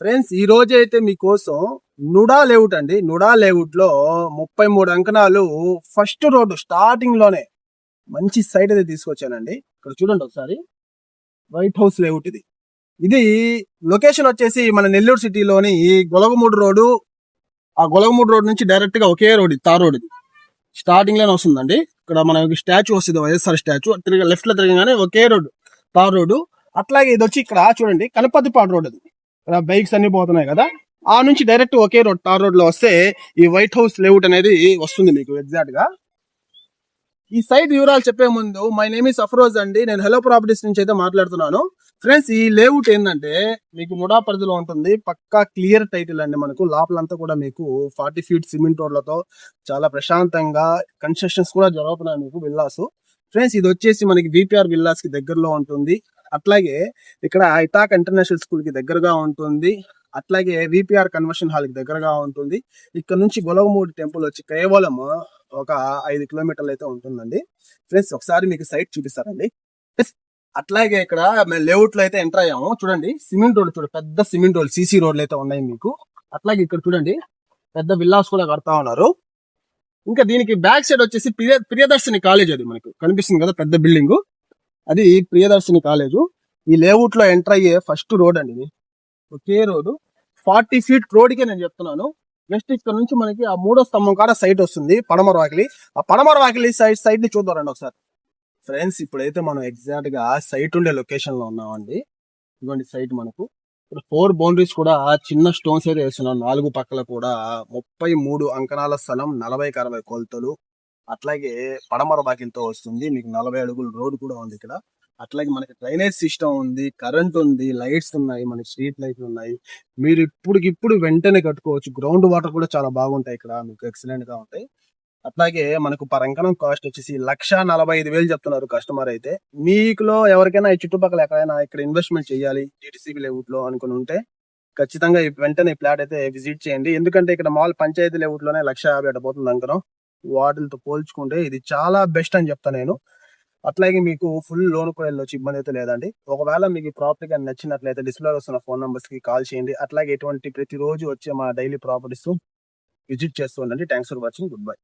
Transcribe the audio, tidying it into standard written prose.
Friends ఈ రోజు అయితే మీకోసం నుడా లేఅవుట్ అండి. నుడా లేఅవుట్ లో 33 అంకణాలు ఫస్ట్ రోడ్డు స్టార్టింగ్ లోనే మంచి సైట్ అయితే తీసుకొచ్చానండి. ఇక్కడ చూడండి ఒకసారి, వైట్ హౌస్ లేఅవుట్ ఇది. ఇది లొకేషన్ వచ్చేసి మన నెల్లూరు సిటీలోని గొలగమూడు రోడ్డు. ఆ గొలగమూడు రోడ్ నుంచి డైరెక్ట్ గా ఒకే రోడ్, తార్ రోడ్ ఇది స్టార్టింగ్ లోనే వస్తుందండి. ఇక్కడ మనకి స్టాచ్యూ వస్తుంది, వైఎస్ఆర్ స్టాచ్యూ. లెఫ్ట్ లో తిరగగానే ఒకే రోడ్డు, తార్ రోడ్డు. అట్లాగే ఇది వచ్చి ఇక్కడ చూడండి కనపతిపాడు రోడ్. అది ఇక్కడ బైక్స్ అన్ని పోతున్నాయి కదా, ఆ నుంచి డైరెక్ట్ ఒకే రోడ్, తార్ రోడ్ లో వస్తే ఈ వైట్ హౌస్ లేఅవుట్ అనేది వస్తుంది మీకు ఎగ్జాక్ట్ గా. ఈ సైట్ వివరాలు చెప్పే ముందు, మై నేమ్ ఇస్ అఫ్రోజ్ అండి. నేను హెలో ప్రాపర్టీస్ నుంచి అయితే మాట్లాడుతున్నాను. ఫ్రెండ్స్ ఈ లేఅవుట్ ఏంటంటే మీకు నుడా పరిధిలో ఉంటుంది. పక్కా క్లియర్ టైటిల్ అండి. మనకు లోపలంతా కూడా మీకు 40 ఫీట్ సిమెంట్ రోడ్లతో చాలా ప్రశాంతంగా కన్స్ట్రక్షన్స్ కూడా జరుగుతున్నాయి మీకు విల్లాస్. ఫ్రెండ్స్ ఇది వచ్చేసి మనకి విపిఆర్ విల్లాస్ కి దగ్గరలో ఉంటుంది. అట్లాగే ఇక్కడ ఐటాక్ ఇంటర్నేషనల్ స్కూల్ కి దగ్గరగా ఉంటుంది. అట్లాగే విపిఆర్ కన్వర్షన్ హాల్ కి దగ్గరగా ఉంటుంది. ఇక్కడ నుంచి గొలగమూడి టెంపుల్ వచ్చి కేవలం ఒక 5 కిలోమీటర్లు అయితే ఉంటుందండి. ఫ్రెండ్స్ ఒకసారి మీకు సైట్ చూపిస్తారండి. అట్లాగే ఇక్కడ మేము లేఅవుట్ లో అయితే ఎంటర్ అయ్యాము. చూడండి సిమెంట్ రోడ్, చూడండి పెద్ద సిమెంట్ రోడ్, సీసీ రోడ్లు అయితే ఉన్నాయి మీకు. అట్లాగే ఇక్కడ చూడండి పెద్ద విల్లాస్ కూడా కడతా ఉన్నారు. ఇంకా దీనికి బ్యాక్ సైడ్ వచ్చేసి ప్రియదర్శిని కాలేజ్, అది మనకు కనిపిస్తుంది కదా పెద్ద బిల్డింగ్, అది ప్రియదర్శిని కాలేజు. ఈ లేఅవుట్ లో ఎంటర్ అయ్యే ఫస్ట్ రోడ్ అండి ఇది. ఒకే రోడ్ 40 ఫీట్ రోడ్కే నేను చెప్తున్నాను. నెక్స్ట్ ఇక్కడ నుంచి మనకి ఆ 3వ స్తంభం కాడ సైట్ వస్తుంది, పడమర వాకిలి. ఆ పడమర వాకిలి సైడ్ ని చూద్దారండి ఒకసారి. ఫ్రెండ్స్ ఇప్పుడైతే మనం ఎగ్జాక్ట్ గా సైట్ ఉండే లొకేషన్ లో ఉన్నామండి. ఇదిగోండి సైట్ మనకు. ఇక్కడ 4 బౌండరీస్ కూడా చిన్న స్టోన్స్ అయితే వేస్తున్నాం. 4 పక్కల కూడా 33 అంకణాల స్థలం, 40కి 60 కొలతలు. అట్లాగే పడమర వాకిలితో వస్తుంది. మీకు 40 అడుగుల రోడ్ కూడా ఉంది ఇక్కడ. అట్లాగే మనకి డ్రైనేజ్ సిస్టమ్ ఉంది, కరెంట్ ఉంది, లైట్స్ ఉన్నాయి, మనకి స్ట్రీట్ లైట్లు ఉన్నాయి. మీరు ఇప్పుడుకిప్పుడు వెంటనే కట్టుకోవచ్చు. గ్రౌండ్ వాటర్ కూడా చాలా బాగుంటాయి ఇక్కడ, మీకు ఎక్సలెంట్ గా ఉంటాయి. అట్లాగే మనకు పర్ అంకణం కాస్ట్ వచ్చేసి 1,45,000 చెప్తున్నారు కస్టమర్ అయితే. మీకులో ఎవరికైనా ఈ చుట్టుపక్కల ఎక్కడైనా ఇక్కడ ఇన్వెస్ట్మెంట్ చేయాలి టీటీసీబీ లేఅవుట్ లో అనుకుని ఉంటే ఖచ్చితంగా వెంటనే ఈ ప్లాట్ అయితే విజిట్ చేయండి. ఎందుకంటే ఇక్కడ మాల్ పంచాయతీ లేఅవుట్ లోనే 1,50,000 అట్ట పోతుంది అంకణం. వాటితో పోల్చుకుంటే ఇది చాలా బెస్ట్ అని చెప్తాను నేను. అట్లాగే మీకు ఫుల్ లోన్ కూడా వెళ్ళొచ్చు, ఇబ్బంది అయితే లేదండి. ఒకవేళ మీకు ప్రాపర్టీ గా నచ్చినట్లయితే డిస్ప్లే వస్తున్న ఫోన్ నంబర్స్ కి కాల్ చేయండి. అట్లాగే ఎటువంటి ప్రతిరోజు వచ్చే మా డైలీ ప్రాపర్టీస్ విజిట్ చేస్తూ ఉండండి. Thanks for watching. Good bye.